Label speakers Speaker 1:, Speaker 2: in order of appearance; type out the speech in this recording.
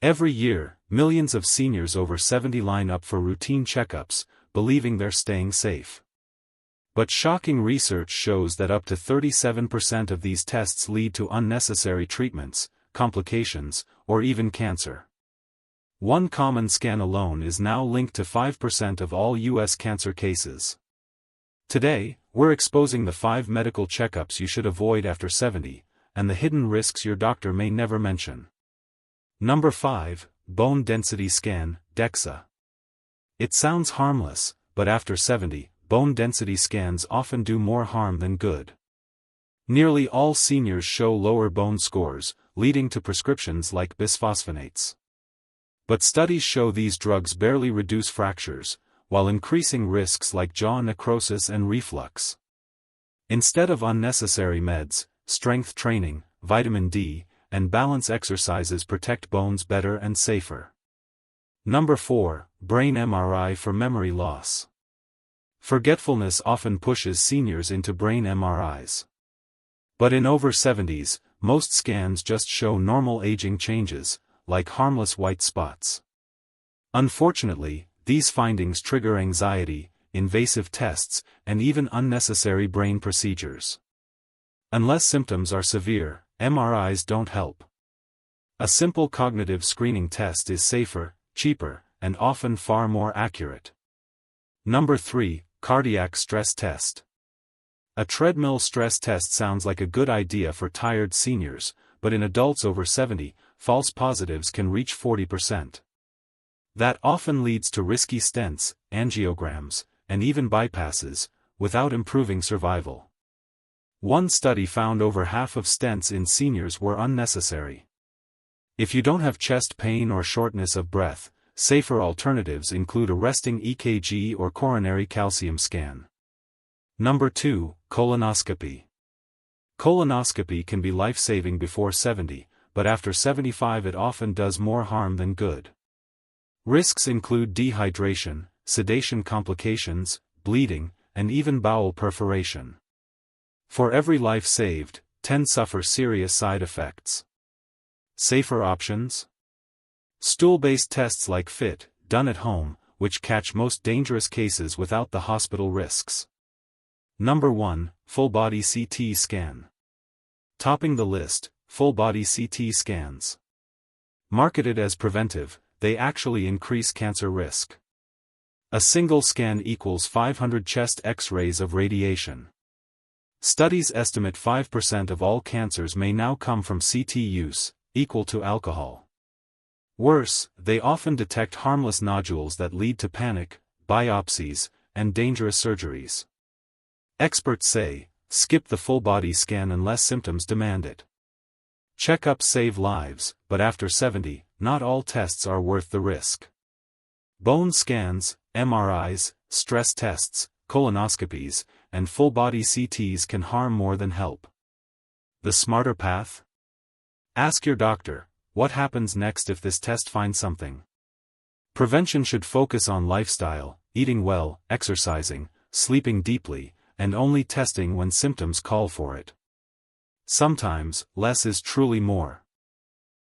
Speaker 1: Every year, millions of seniors over 70 line up for routine checkups, believing they're staying safe. But shocking research shows that up to 37% of these tests lead to unnecessary treatments, complications, or even cancer. One common scan alone is now linked to 5% of all U.S. cancer cases. Today, we're exposing the 5 medical checkups you should avoid after 70, and the hidden risks your doctor may never mention. Number 5, Bone Density Scan, DEXA. It sounds harmless, but after 70, bone density scans often do more harm than good. Nearly all seniors show lower bone scores, leading to prescriptions like bisphosphonates. But studies show these drugs barely reduce fractures, while increasing risks like jaw necrosis and reflux. Instead of unnecessary meds, strength training, vitamin D, and balance exercises protect bones better and safer. Number 4, Brain MRI for memory loss. Forgetfulness often pushes seniors into brain MRIs. But in over 70s, most scans just show normal aging changes, like harmless white spots. Unfortunately, these findings trigger anxiety, invasive tests, and even unnecessary brain procedures. Unless symptoms are severe, MRIs don't help. A simple cognitive screening test is safer, cheaper, and often far more accurate. Number 3, Cardiac Stress Test. A treadmill stress test sounds like a good idea for tired seniors, but in adults over 70, false positives can reach 40%. That often leads to risky stents, angiograms, and even bypasses, without improving survival. One study found over half of stents in seniors were unnecessary. If you don't have chest pain or shortness of breath, safer alternatives include a resting EKG or coronary calcium scan. Number 2, Colonoscopy. Colonoscopy can be life-saving before 70, but after 75 it often does more harm than good. Risks include dehydration, sedation complications, bleeding, and even bowel perforation. For every life saved, 10 suffer serious side effects. Safer options? Stool-based tests like FIT, done at home, which catch most dangerous cases without the hospital risks. Number 1, Full-body CT scan. Topping the list, full-body CT scans. Marketed as preventive, they actually increase cancer risk. A single scan equals 500 chest X-rays of radiation. Studies estimate 5% of all cancers may now come from CT use, equal to alcohol. Worse, they often detect harmless nodules that lead to panic, biopsies, and dangerous surgeries. Experts say, skip the full-body scan unless symptoms demand it. Checkups save lives, but after 70, not all tests are worth the risk. Bone scans, MRIs, stress tests, colonoscopies, and full-body CTs can harm more than help. The smarter path? Ask your doctor, what happens next if this test finds something? Prevention should focus on lifestyle, eating well, exercising, sleeping deeply, and only testing when symptoms call for it. Sometimes, less is truly more.